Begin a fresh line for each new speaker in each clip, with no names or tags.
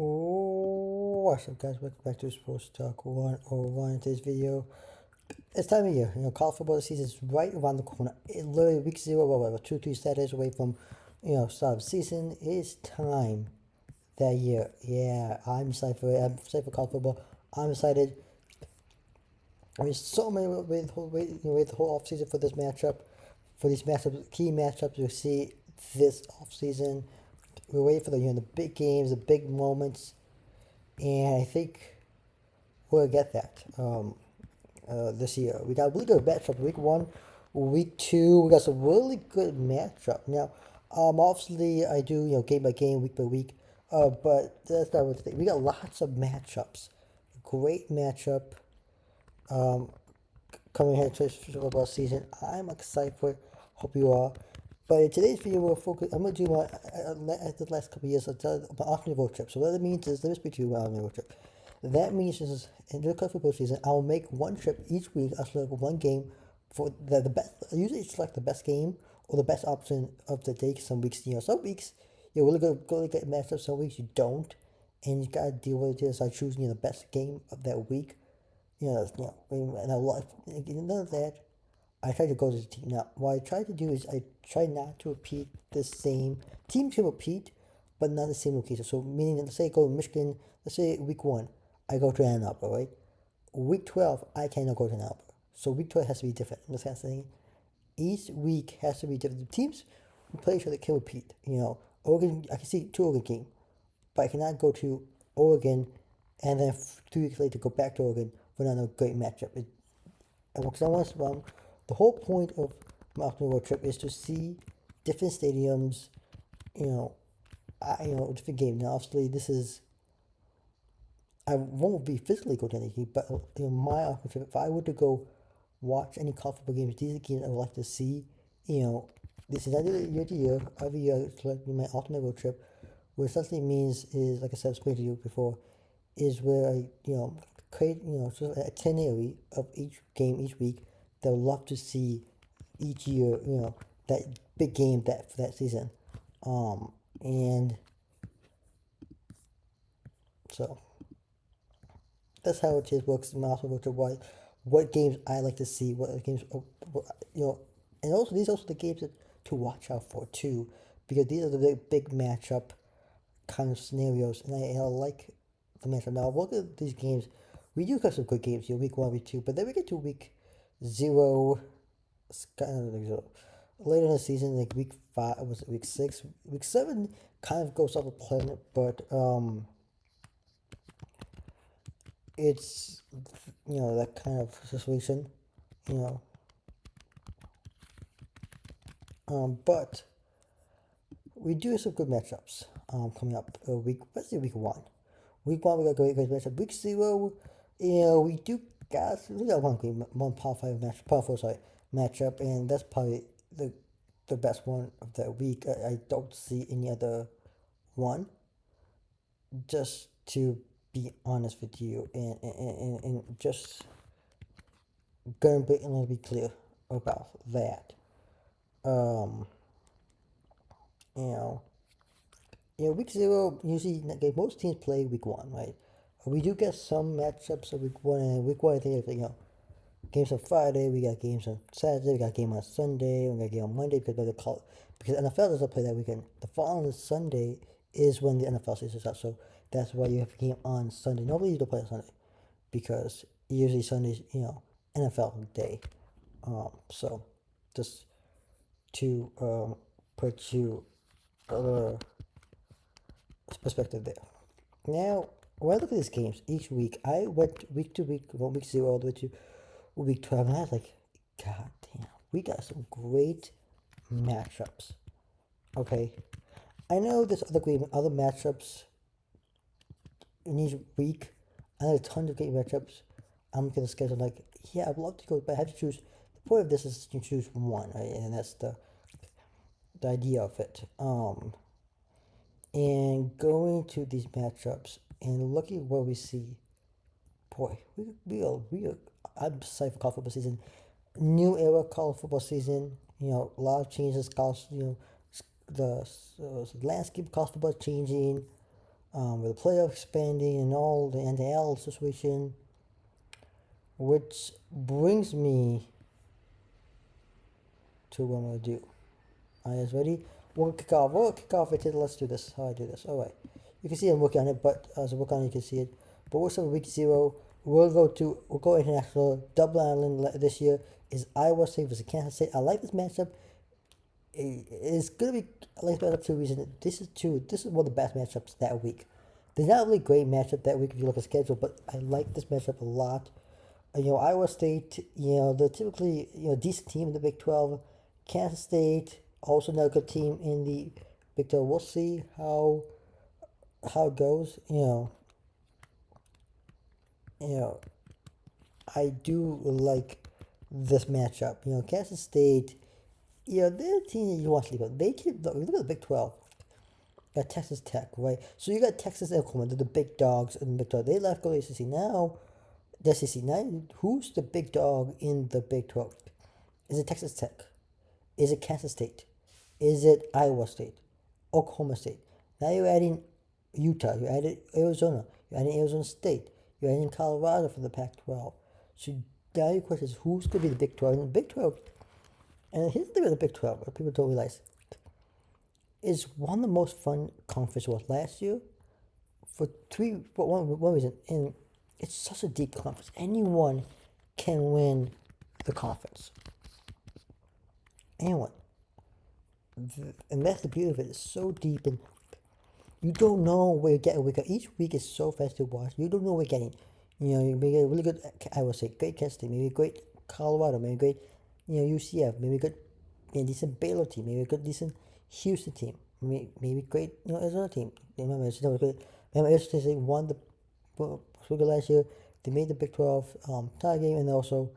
Oh, what's up, guys? Welcome back to Sports Talk 101. In today's video, it's time of year. College football season is right around the corner. It literally week zero, whatever, 2, 3 Saturdays away from, start of season. It's time that year. Yeah, I'm excited for it. I'm excited for college football. I'm excited. I mean, so many wait the whole off season for this matchup, for these matchups, key matchups we see this off season. We're waiting for the big games, the big moments, and I think we'll get that this year. We got a really good matchup. Week 1, week 2, we got some really good matchup. Now, obviously, I do game by game, week by week, but that's not what the thing. We got lots of matchups. Great matchup coming here to the football season. I'm excited for it. Hope you are. But in today's video, we'll focus. I'm gonna do my the last couple of years. My alternate road trip. So what that means is, let me speak to you about alternate road trip. That means is in the college football season, I'll make one trip each week. I'll select one game for the best. I usually select the best game or the best option of the day. Some weeks, some weeks you really go get matchups. Some weeks you don't, and you gotta deal with it. So I choose the best game of that week. And I love none of that. I try to go to the team. Now, what I try to do is I try not to repeat the same team can repeat, but not the same location. So, meaning, let's say I go to Michigan, let's say week 1, I go to Ann Arbor, right? Week 12, I cannot go to Ann Arbor. So, week 12 has to be different. I'm just kind of saying each week has to be different. The teams we play each other can repeat. Oregon, I can see 2 Oregon games, but I cannot go to Oregon and then 3 weeks later go back to Oregon for another great matchup. Because I want to the whole point of my ultimate road trip is to see different stadiums, different games. Now, obviously, this is I won't be physically go to any game, but my ultimate trip. If I were to go watch any college football games, these are games I would like to see. This is either year to year. Every year, it's like my ultimate road trip. What essentially means is, like I said, I explained to you before, is where I create sort of an itinerary of each game each week that I would love to see each year, that big game that for that season. And so that's how it is works in my road trip. What games I like to see, what games, and also these are also the games to watch out for too, because these are the big matchup kind of scenarios, and I like the matchup. Now, look at these games. We do have some good games here, week 1, week 2, but then we get to week 0, kind of like zero. Later in the season, like week 5, was it week 6, week 7 kind of goes off the planet, but it's that kind of situation, you know. But we do have some good matchups coming up. Let's say week 1. Week 1 we got great matchup. Week 0, we got one Power 5 Power 4 matchup, and that's probably the best one of that week. I don't see any other one. Just to be honest with you, and just gonna be clear about that. Um, you know, week 0 usually most teams play week 1, right? We do get some matchups of week 1, and week 1 I think games on Friday, we got games on Saturday, we got a game on Sunday, we got a game on Monday because NFL doesn't play that weekend. The following Sunday is when the NFL season starts, so that's why you have a game on Sunday. Normally you don't play on Sunday because usually Sunday's NFL day. So just to put you perspective there. Now, when I look at these games each week, I went week to week, from week 0 all the way to week 12, and I was like, God damn, we got some great matchups. Okay, I know there's other matchups in each week. I know a ton of great matchups. I'm gonna schedule I'd love to go, but I have to choose. The point of this is to choose one, right? And that's the idea of it. And going to these matchups and looking at what we see, boy, we are. I'm excited for college football season. New era college football season. A lot of changes. College, the landscape of college football is changing. with the playoff expanding and all the NL situation, which brings me to what I'm going to do. Are you guys ready? We'll kick off. Let's do this. How I do this. All right. You can see I'm working on it, but as I work on it, you can see it. But we're starting week 0. We'll go international. Double Island this year is Iowa State versus Kansas State. I like this matchup. It's gonna be I like this matchup for two reasons. This is one of the best matchups that week. There's not really a great matchup that week if you look at the schedule, but I like this matchup a lot. Iowa State, they're typically, decent team in the Big 12. Kansas State, also not a good team in the Big 12. We'll see how it goes. I do like this matchup. Kansas State, they're a team that you want to sleep on. Look at the Big 12. You got Texas Tech, right? So you got Texas and Oklahoma. They're the big dogs in the Big 12. They left go to the SEC. Now, the SEC. Now, who's the big dog in the Big 12? Is it Texas Tech? Is it Kansas State? Is it Iowa State? Oklahoma State? Now you're adding Utah. You're adding Arizona. You're adding Arizona State. You're adding Colorado from the Pac-12. So now your question is, who's going to be the Big 12? And the Big 12, and here's the thing about the Big 12, what people don't realize, is one of the most fun conferences was last year for one reason, and it's such a deep conference. Anyone can win the conference. Anyone. And that's the beauty of it. It's so deep, and you don't know where you're getting. Each week is so fast to watch. You don't know what you're getting. You may get a really good, I would say, great Kansas State, maybe a great Colorado, maybe a great, UCF, maybe a good, decent Baylor team, maybe a good, decent Houston team, maybe great, Arizona team. Remember, Arizona State won the Super last year. They made the Big 12 tie game, and they also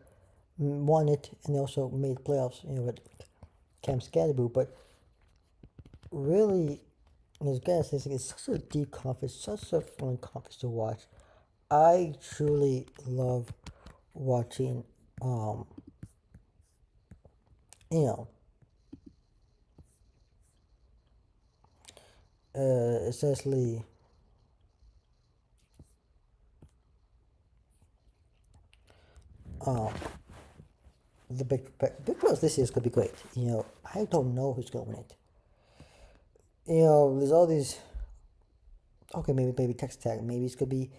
won it, and they also made the playoffs, with Cam Scatterboo. But really, as guys, it's such a deep conference, such a fun conference to watch. I truly love watching, essentially, the Big 12 this year is gonna be great. I don't know who's gonna win it. There's all these. Okay, maybe Texas Tech. Maybe it's gonna be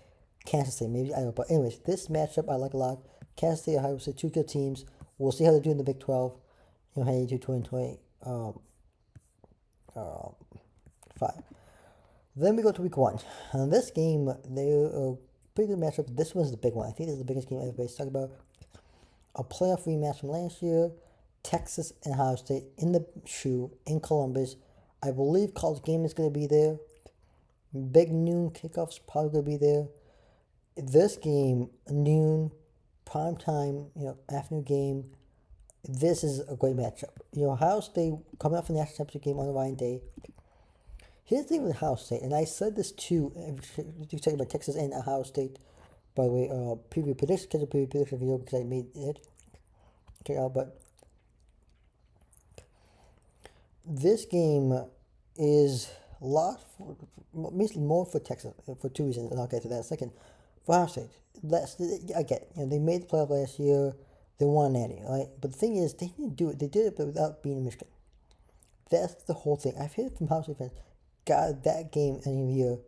Kansas State. Maybe Iowa. But anyways, this matchup I like a lot. Kansas State, Ohio State, two good teams. We'll see how they do in the Big 12. Heading to 2020. 5. Then we go to week 1. And this game, they're a pretty good matchup. This one's the big one. I think this is the biggest game everybody's talking about. A playoff rematch from last year. Texas and Ohio State in the shoe in Columbus. I believe College Game is going to be there. Big noon kickoffs probably going to be there. This game, noon, prime time, afternoon game. This is a great matchup. Ohio State coming up for the national championship game on the Ryan Day. Here's the thing with Ohio State, and I said this too. You're talking about Texas and Ohio State, by the way. Preview prediction video because I made it. Okay, but this game is a lot, basically more for Texas for two reasons, and I'll get to that in a second. For Ohio State, I get it. They made the playoff last year. They won Natty, right? But the thing is, they didn't do it. They did it, but without being in Michigan. That's the whole thing. I've heard from Ohio State fans, God, that game any year,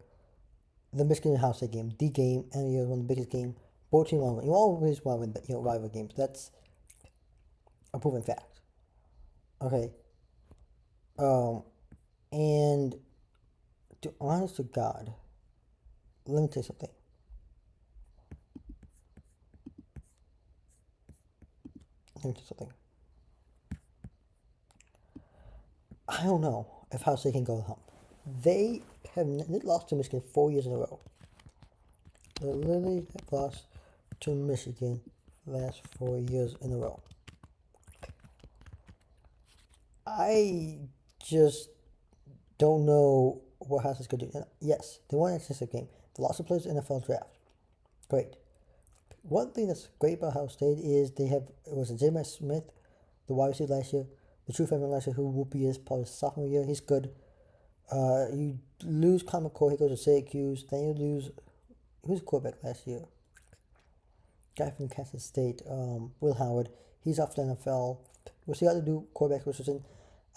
the Michigan and Ohio State game, the game any year, one of the biggest game. Both teams want to win. You always want to win, rival games. That's a proven fact. Okay. And to honest to God, let me tell you something. I don't know if Ohio State can go the hump. They lost to Michigan 4 years in a row. They literally have lost to Michigan last 4 years in a row. I just don't know what Ohio State's going to do. Yes, they won an championship game. They lost the players in the NFL draft. Great. One thing that's great about Ohio State is it was J.M. Smith, the wide receiver last year, the true freshman last year, who will be his probably sophomore year. He's good. You lose Common Core, he goes to Syracuse. Then you lose, who's the quarterback last year? Guy from Kansas State, Will Howard. He's off to the NFL. We'll see how to do quarterback position.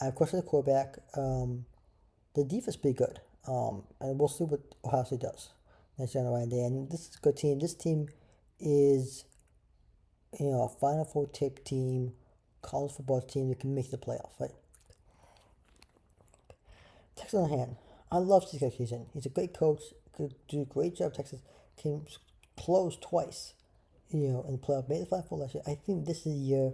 Of course, the quarterback, the defense is pretty good. And we'll see what Ohio State does next year on the right day. And this is a good team. This team is, a Final Four type team, college football team that can make the playoffs, right? Texas on the hand. I love Steve Sarkisian. He's a great coach. Could do a great job. Texas came close twice, in the playoff. Made the Final Four last year. I think this is the year.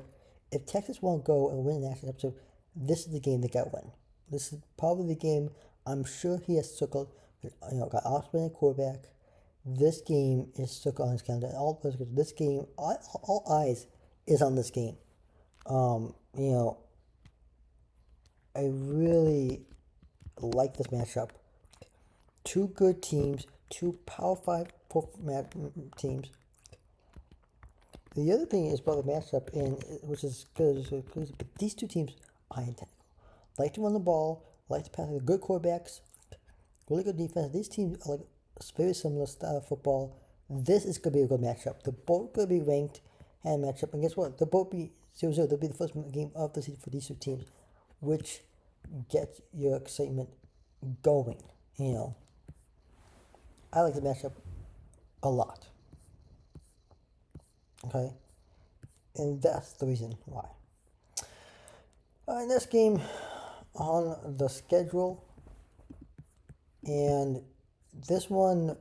If Texas won't go and win the national championship, this is the game they got to win. This is probably the game I'm sure he has circled. Got Osborne at quarterback. This game is circled on his calendar. This game, all eyes is on this game. I really like this matchup. Two good teams, two Power 5 teams. The other thing is about the matchup, which is good, but these two teams are identical. Like to run the ball, like to pass. Good quarterbacks, really good defense. These teams are like very similar style of football. This is going to be a good matchup. They're both going to be ranked and matchup. And guess what? They'll both be 0-0. They'll be the first game of the season for these two teams, which gets your excitement going. I like the matchup a lot. Okay? And that's the reason why. Next game on the schedule. And this one,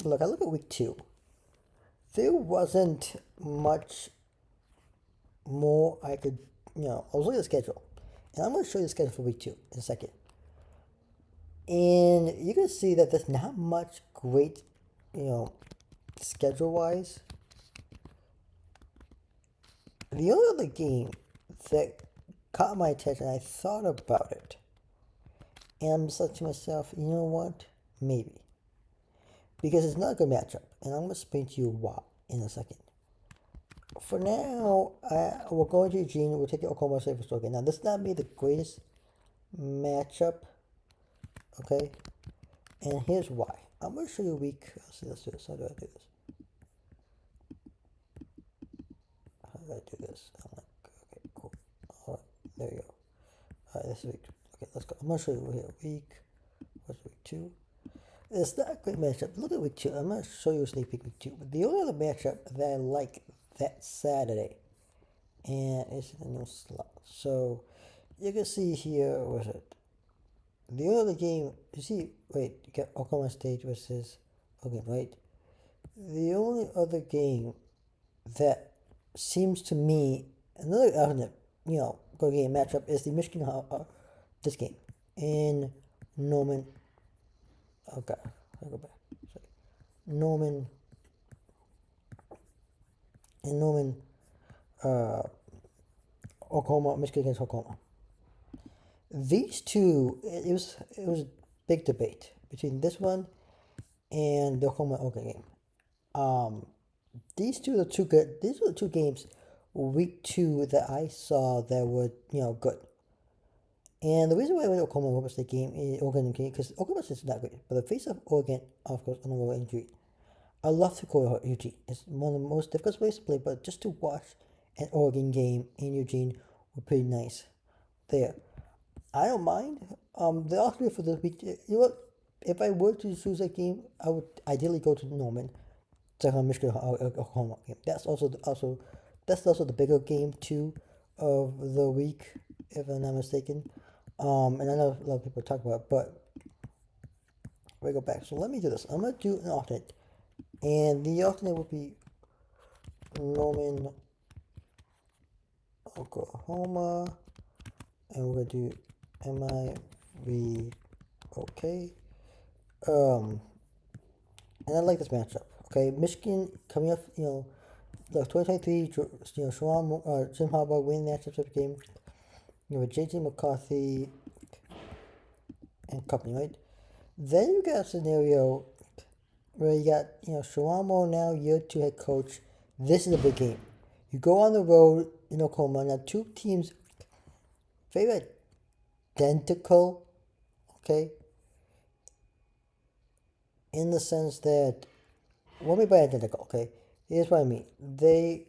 look, I look at week 2. There wasn't much more I could, I was looking at the schedule. And I'm going to show you the schedule for week 2 in a second. And you can see that there's not much great, schedule-wise. The only other game that caught my attention, I thought about it. And I'm just like to myself, you know what? Maybe. Because it's not a good matchup. And I'm going to explain to you why in a second. For now, we're going to Eugene. We'll take the Oklahoma State for again. Now, this not be the greatest matchup. Okay? And here's why. I'm going to show you a week. Let's do this. How do I do this? How do I do this? I'm like, okay, cool. All right, there you go. All right, this is week. Okay, let's go. I'm going to show you here. What's week 2? It's not a great matchup. Look at week 2. I'm going to show you a sneak peek week 2. But the only other matchup that I like that Saturday, and it's in the new slot. So you can see here, what's it? The other game, you see, wait, you got Oklahoma State versus, okay, right? The only other game that seems to me, another alternate, good game matchup is the Michigan, this game in Norman. Okay, I'll go back. Sorry. Norman, Oklahoma, Michigan against Oklahoma. These two, it was a big debate between this one and the Oklahoma game. These two are two good. These were the two games week 2 that I saw that were good. And the reason why I went to Oklahoma State game is Oregon game because Oklahoma State is not great, but the face of Oregon, of course, on the road injury. I love to go to Eugene. It's one of the most difficult places to play, but just to watch an Oregon game in Eugene would be pretty nice. There, I don't mind. The alternate for the week, if I were to choose a game, I would ideally go to Norman, second Michigan Oklahoma game. That's also the bigger game too of the week, if I'm not mistaken. And I know a lot of people talk about it, but we go back. So let me do this. I'm gonna do an alternate, and the alternate would be Norman, Oklahoma, and we're gonna do MIV. Okay. And I like this matchup. Okay, Michigan coming up, the 2023, Jim Harbaugh winning that championship game. You have JJ McCarthy and company, right? Then you got a scenario where you got, Sharon Moore now, year 2 head coach. This is a big game. You go on the road in Oklahoma. Now, two teams very identical okay? In the sense that, what I mean by identical, okay? Here's what I mean. They,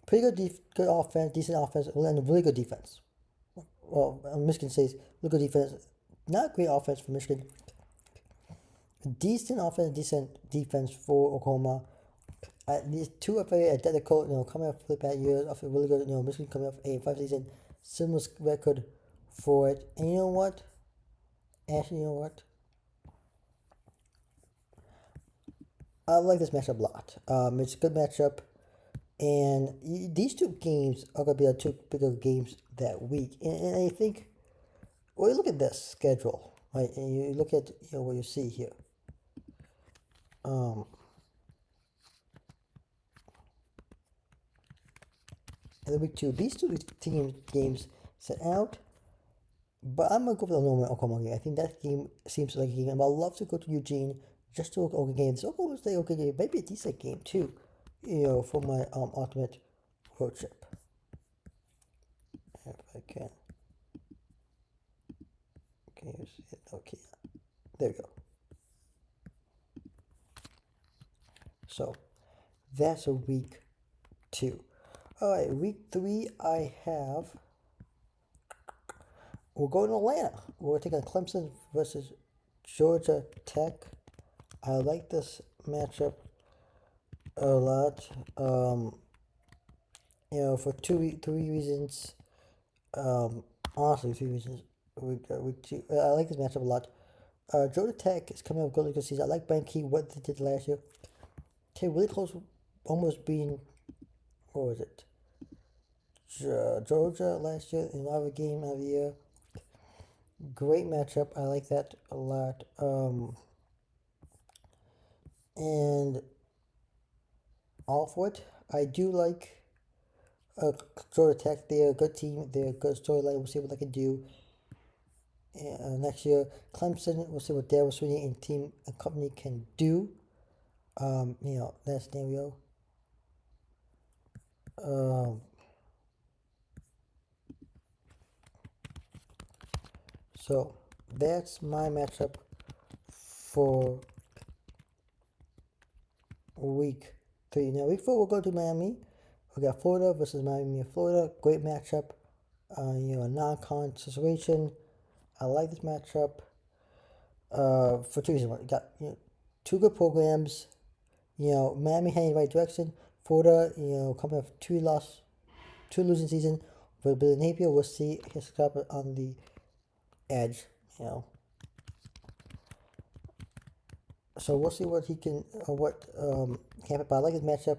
pretty good offense, decent offense, and really good defense. Well, Michigan State's really good defense. Not great offense for Michigan. Decent offense, decent defense for Oklahoma. These two are very identical, coming off the bad years, off a really good, Michigan coming off a 5 season, similar record for it. And you know what? Actually, you know what? I like this matchup a lot. It's a good matchup, and these two games are going to be the two bigger games that week. And I think, well, you look at this schedule, right? And you look at what you see here. And then week two, these two games set out. But I'm gonna go for the Norman Oklahoma game. I think that game seems like a game. I'd love to go to Eugene just to look at Oklahoma games. Oklahoma State Oklahoma game, maybe a decent game too. For my ultimate road trip. If I can. Okay, there we go. So that's a week 2. All right, week 3 I have. We're going to Atlanta. We're taking Clemson versus Georgia Tech. I like this matchup a lot. For three reasons. Honestly, 3 reasons. Week 2. I like this matchup a lot. Georgia Tech is coming up good season. I like Ben Key, what they did last year. Okay, really close, almost being, what was it? Georgia last year in our game of the year. Great matchup. I like that a lot. And all for it. I do like Georgia Tech. They're a good team. They're a good storyline. We'll see what they can do next year. Clemson, we'll see what Dale Sweeney and team and company can do. That scenario. So that's my matchup for week 3. Now week 4 we'll go to Miami. We got Florida versus Miami of Florida. Great matchup. A non-con situation. I like this matchup for 2 reasons. We got 2 good programs. Miami heading in the right direction. Florida, coming off 2 losing season. With Billy Napier, we'll see his club on the edge. So we'll see what he can, but I like his matchup.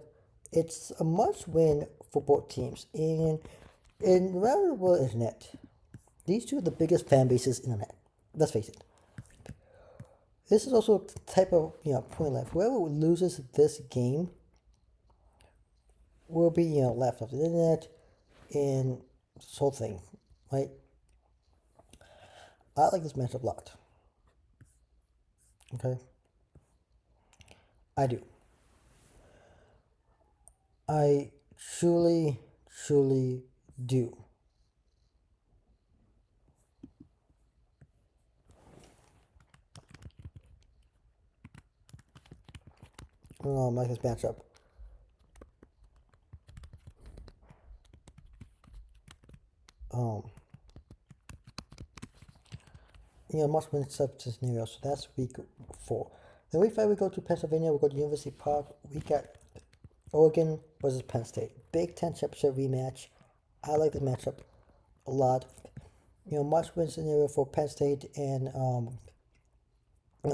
It's a must-win for both teams, and rather well isn't it? These two are the biggest fan bases in the net. Let's face it. This is also the type of point left. Whoever loses this game will be left off the internet and this whole thing, right? I like this matchup a lot. Okay, I do. I truly do. I like this matchup. Must win substance scenario. So that's week 4. Then week 5 we go to Pennsylvania. We go to University Park. We got Oregon versus Penn State. Big Ten championship rematch. I like this matchup a lot. Must win scenario for Penn State and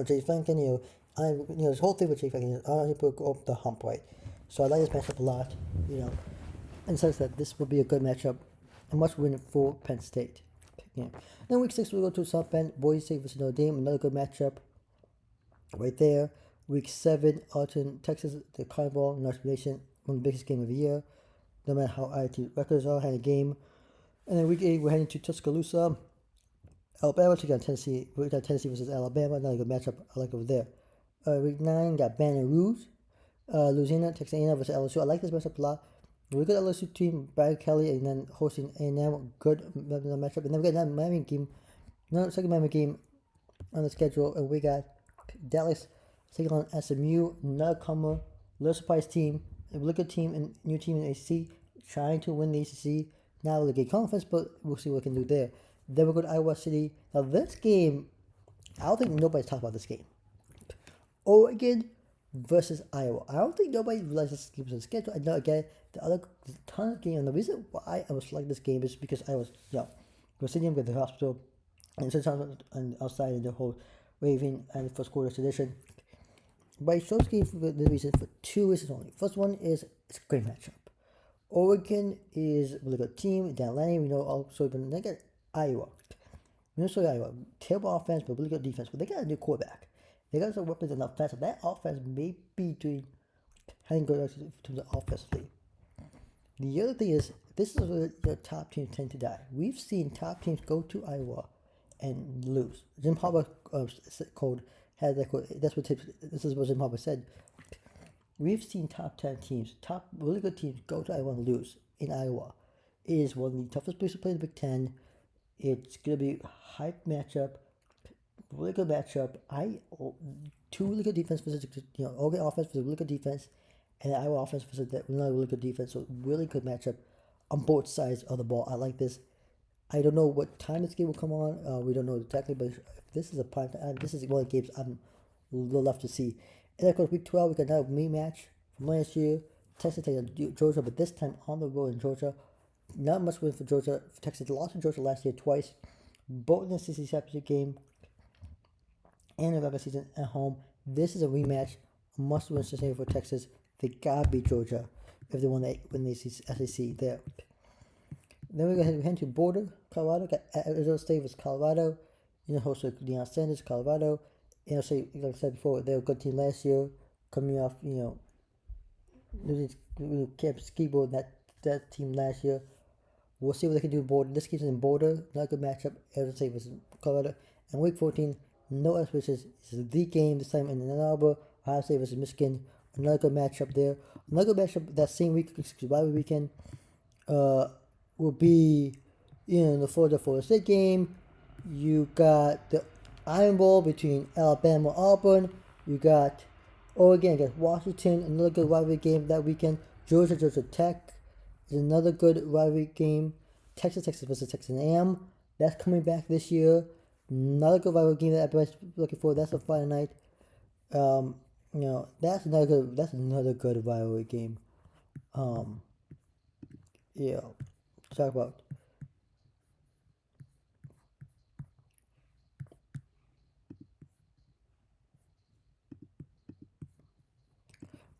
Jay Franklin. This whole thing with Jay Franklin is people go up the hump, right? So I like this matchup a lot. In the sense that this will be a good matchup. A must win for Penn State. Then week 6 we go to South Bend, Boise State versus Notre Dame. Another good matchup. Right there. Week 7, Austin, Texas, the Carnival, North Nation, one of the biggest game of the year. No matter how IT records are, had a game. And then week 8, we're heading to Tuscaloosa, Alabama, to get Tennessee. We got Tennessee versus Alabama, another good matchup. I like over there. Week 9, got Baton Rouge, Louisiana, Texas A&M versus LSU. I like this matchup a lot. Really good LSU team, Brad Kelly, and then hosting A&M, good matchup. And then we got that Miami game Another second member game on the schedule, and we got Dallas taking on SMU, another little surprise team, a really good team and new team in the ACC, trying to win the ACC. Now with a good conference, but we'll see what we can do there. Then we go to Iowa City. Now this game, I don't think nobody's talking about this game. Oregon versus Iowa. I don't think nobody realizes this game was on the schedule. And now again, there's a ton of games. And the reason why I was selecting this game is because I was, sitting with the hospital and sometimes outside in the whole waving and first quarter tradition. But I chose this game for the reason for two reasons only. First one is it's a great matchup. Oregon is a really good team. Dan Lanning, we know also, but they got Iowa. Minnesota, Iowa, terrible offense, but really good defense. But they got a new quarterback. They got some weapons on offense. That offense may be having good in terms of offensively. The other thing is, this is where the top teams tend to die. We've seen top teams go to Iowa and lose. Jim Harbaugh code had that quote. This is what Jim Harbaugh said. We've seen top 10 teams, top really good teams, go to Iowa and lose in Iowa. It is one of the toughest places to play in the Big Ten. It's going to be a hype matchup, really good matchup. Two really good defense versus, Oregon offense versus really good defense, and the Iowa offense versus another really good defense. So really good matchup on both sides of the ball. I like this. I don't know what time this game will come on. We don't know exactly, but if this is a prime time, this is one of the games I'm love to see. And of course, week 12, we got another rematch from last year. Texas taking Georgia, but this time on the road in Georgia. Not much win for Georgia. Texas lost to Georgia last year twice, both in the SEC championship game and the regular season at home. This is a rematch, a must-win scenario for Texas. They gotta beat Georgia if they win the SEC there. Then we go ahead and head to Boulder, Colorado. Got Arizona State versus Colorado. Hosted Deion Sanders, Colorado. Like I said before, they were a good team last year, coming off, losing Camp Skibo that team last year. We'll see what they can do in Boulder. This game's in Boulder, not a good matchup. Arizona State versus Colorado. And week 14, no auspicious. This is the game this time in Ann Arbor. Ohio State versus Michigan. Another good matchup there. Another good matchup that same week, rivalry weekend, will be the Florida State game. You got the Iron Bowl between Alabama and Auburn. You got Oregon against Washington. Another good rivalry game that weekend. Georgia Tech is another good rivalry game. Texas versus Texas A&M. That's coming back this year. Another good rivalry game that everybody's looking for. That's a Friday night. That's another good rivalry game. Talk about.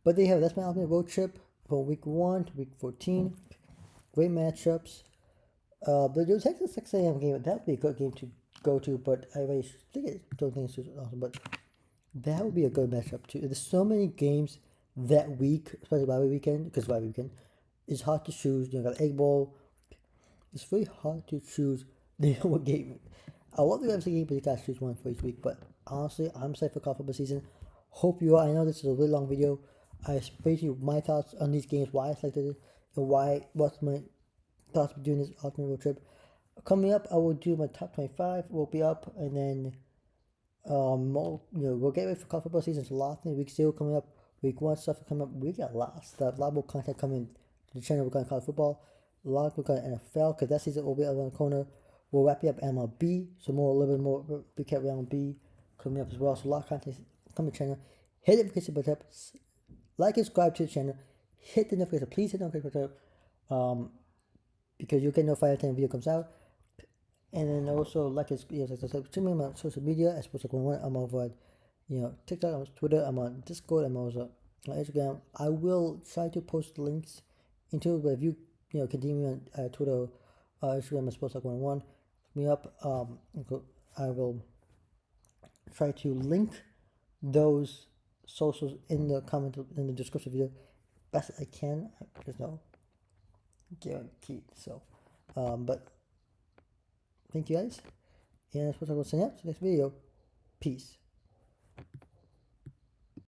But that's my ultimate road trip from week 1 to week 14. Great matchups. The Texas 6 a.m. game, that would be a good game to go to, but I don't think it's too awesome, but that would be a good matchup too. There's so many games that week, especially rivalry weekend, because rivalry weekend is hard to choose. Got Egg Bowl. It's very hard to choose what game. I love the UFC game, but you gotta choose one for each week. But honestly, I'm excited for college football season. Hope you are. I know this is a really long video. I explained to you my thoughts on these games, why I selected it, and what's my thoughts of doing this ultimate road trip. Coming up, I will do my top 25. Will be up, and then we'll get ready for college football season. It's a lot of things. Week 0 coming up. Week 1 stuff coming up. We got a lot of stuff. A lot more content coming to the channel. We're going to college football. A lot of going NFL because that season will be around the corner. We'll wrap up MLB. So a little bit more recap MLB coming up as well. So a lot of content coming to the channel. Hit the notification button up. Like and subscribe to the channel. Hit the notification. Please hit the notification button up. Because you'll get notified every time a video comes out. And then also like I said, to me on social media, I suppose I'm over TikTok, I'm on Twitter, I'm on Discord, I'm also on Instagram. I will try to post links into it, but if you continue me on Twitter, Instagram, I suppose 101, me up. I will try to link those socials in the comment in the description video best I can. There's no guaranteed. So, but thank you guys, and I suppose I will see you next video. Peace.